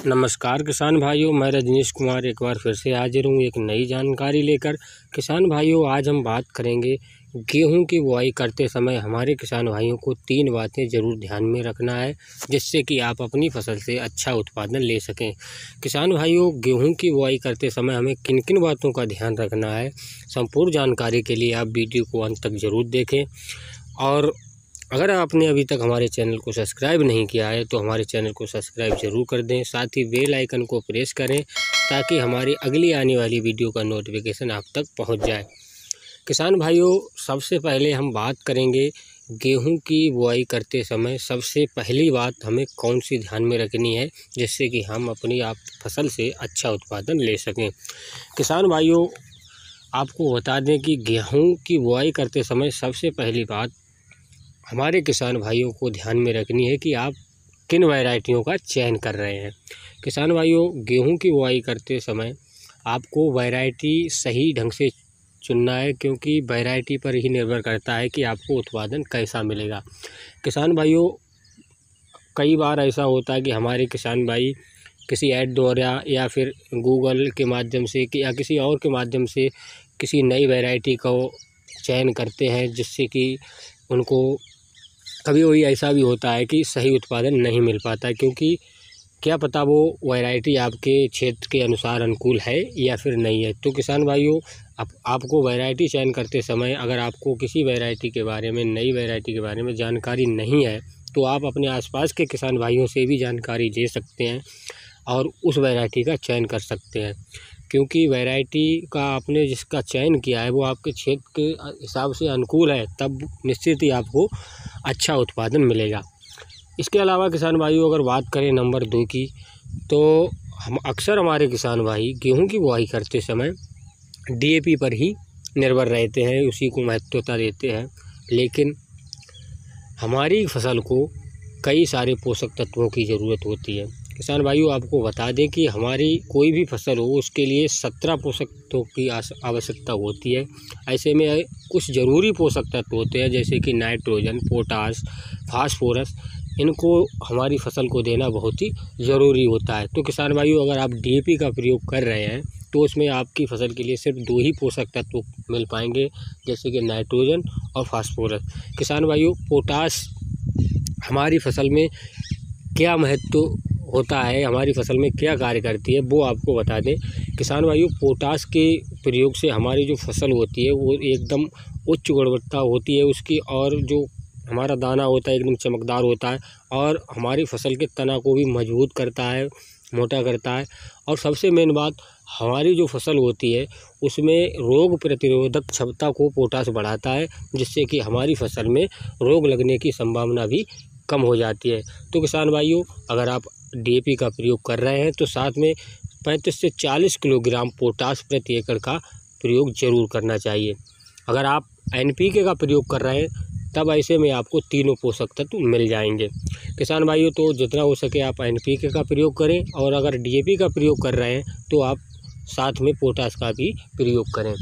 नमस्कार किसान भाइयों, मैं रजनीश कुमार एक बार फिर से हाजिर हूँ एक नई जानकारी लेकर। किसान भाइयों, आज हम बात करेंगे गेहूं की बुआई करते समय हमारे किसान भाइयों को 3 बातें ज़रूर ध्यान में रखना है, जिससे कि आप अपनी फसल से अच्छा उत्पादन ले सकें। किसान भाइयों, गेहूं की बुआई करते समय हमें किन किन बातों का ध्यान रखना है, संपूर्ण जानकारी के लिए आप वीडियो को अंत तक ज़रूर देखें। और अगर आपने अभी तक हमारे चैनल को सब्सक्राइब नहीं किया है तो हमारे चैनल को सब्सक्राइब ज़रूर कर दें, साथ ही बेल आइकन को प्रेस करें ताकि हमारी अगली आने वाली वीडियो का नोटिफिकेशन आप तक पहुंच जाए। किसान भाइयों, सबसे पहले हम बात करेंगे गेहूं की बुआई करते समय सबसे पहली बात हमें कौन सी ध्यान में रखनी है, जिससे कि हम अपनी फसल से अच्छा उत्पादन ले सकें। किसान भाइयों, आपको बता दें कि गेहूँ की बुआई करते समय सबसे पहली बात हमारे किसान भाइयों को ध्यान में रखनी है कि आप किन वैरायटियों का चयन कर रहे हैं। किसान भाइयों, गेहूं की बुआई करते समय आपको वैरायटी सही ढंग से चुनना है, क्योंकि वैरायटी पर ही निर्भर करता है कि आपको उत्पादन कैसा मिलेगा। किसान भाइयों, कई बार ऐसा होता है कि हमारे किसान भाई किसी ऐड द्वारा या फिर गूगल के माध्यम से या किसी और के माध्यम से किसी नई वैरायटी का चयन करते हैं, जिससे कि उनको कभी कभी ऐसा भी होता है कि सही उत्पादन नहीं मिल पाता है, क्योंकि क्या पता वो वैरायटी आपके क्षेत्र के अनुसार अनुकूल है या फिर नहीं है। तो किसान भाइयों, आपको वैरायटी चयन करते समय अगर आपको किसी वैरायटी के बारे में, नई वैरायटी के बारे में जानकारी नहीं है, तो आप अपने आसपास के किसान भाइयों से भी जानकारी ले सकते हैं और उस वैरायटी का चयन कर सकते हैं, क्योंकि वैरायटी का आपने जिसका चयन किया है वो आपके क्षेत्र के हिसाब से अनुकूल है, तब निश्चित ही आपको अच्छा उत्पादन मिलेगा। इसके अलावा किसान भाइयों, अगर बात करें नंबर 2 की, तो हम अक्सर हमारे किसान भाई गेहूं की बुआई करते समय डीएपी पर ही निर्भर रहते हैं, उसी को महत्वता देते हैं। लेकिन हमारी फसल को कई सारे पोषक तत्वों की ज़रूरत होती है। किसान भाइयों, आपको बता दें कि हमारी कोई भी फसल हो उसके लिए 17 पोषक तत्वों की आवश्यकता होती है। ऐसे में कुछ ज़रूरी पोषक तत्व होते हैं, जैसे कि नाइट्रोजन, पोटास, फास्फोरस, इनको हमारी फसल को देना बहुत ही ज़रूरी होता है। तो किसान भाइयों, अगर आप डीएपी का प्रयोग कर रहे हैं तो उसमें आपकी फसल के लिए सिर्फ 2 ही पोषक तत्व मिल पाएंगे, जैसे कि नाइट्रोजन और फास्फोरस। किसान भाइयों, पोटास हमारी फसल में क्या महत्व होता है, हमारी फसल में क्या कार्य करती है, वो आपको बता दें। किसान भाइयों, पोटास के प्रयोग से हमारी जो फसल होती है वो एकदम उच्च गुणवत्ता होती है उसकी, और जो हमारा दाना होता है एकदम चमकदार होता है, और हमारी फसल के तना को भी मजबूत करता है, मोटा करता है। और सबसे मेन बात, हमारी जो फसल होती है उसमें रोग प्रतिरोधक क्षमता को पोटास बढ़ाता है, जिससे कि हमारी फसल में रोग लगने की संभावना भी कम हो जाती है। तो किसान भाइयों, अगर आप डीएपी का प्रयोग कर रहे हैं तो साथ में 35 से 40 किलोग्राम पोटास प्रति एकड़ का प्रयोग जरूर करना चाहिए। अगर आप एनपीके का प्रयोग कर रहे हैं तब ऐसे में आपको तीनों पोषक तत्व मिल जाएंगे। किसान भाइयों, तो जितना हो सके आप एनपीके का प्रयोग करें, और अगर डीएपी का प्रयोग कर रहे हैं तो आप साथ में पोटास का भी प्रयोग करें।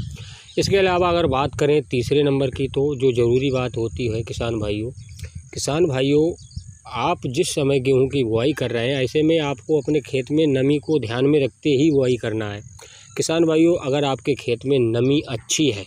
इसके अलावा अगर बात करें तीसरे नंबर की, तो जो ज़रूरी बात होती है किसान भाइयों, आप जिस समय गेहूं की बुआई कर रहे हैं ऐसे में आपको अपने खेत में नमी को ध्यान में रखते ही बुआई करना है। किसान भाइयों, अगर आपके खेत में नमी अच्छी है,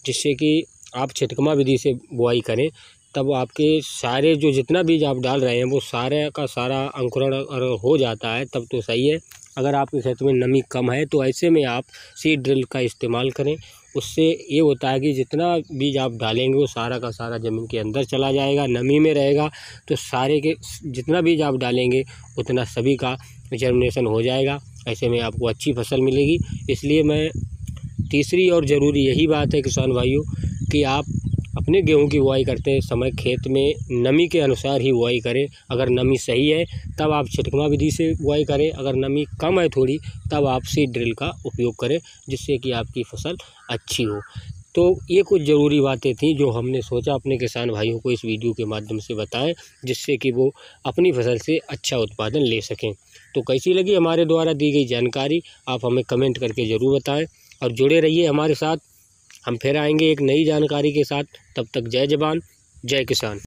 जिससे कि आप छिटकमा विधि से बुआई करें, तब आपके सारे जो जितना बीज आप डाल रहे हैं वो सारे का सारा अंकुरण अगर हो जाता है तब तो सही है। अगर आपके खेत में नमी कम है तो ऐसे में आप सीड ड्रिल का इस्तेमाल करें। उससे ये होता है कि जितना बीज आप डालेंगे वो सारा का सारा ज़मीन के अंदर चला जाएगा, नमी में रहेगा, तो सारे के जितना बीज आप डालेंगे उतना सभी का जर्मिनेशन हो जाएगा। ऐसे में आपको अच्छी फसल मिलेगी। इसलिए मैं तीसरी और ज़रूरी यही बात है किसान भाइयों कि आप अपने गेहूं की बुआई करते समय खेत में नमी के अनुसार ही बुआई करें। अगर नमी सही है तब आप छिटकमा विधि से बुआई करें, अगर नमी कम है थोड़ी तब आप सीड ड्रिल का उपयोग करें, जिससे कि आपकी फसल अच्छी हो। तो ये कुछ ज़रूरी बातें थी जो हमने सोचा अपने किसान भाइयों को इस वीडियो के माध्यम से बताएं, जिससे कि वो अपनी फसल से अच्छा उत्पादन ले सकें। तो कैसी लगी हमारे द्वारा दी गई जानकारी, आप हमें कमेंट करके ज़रूर बताएं और जुड़े रहिए हमारे साथ। हम फिर आएंगे एक नई जानकारी के साथ। तब तक जय जवान, जय किसान।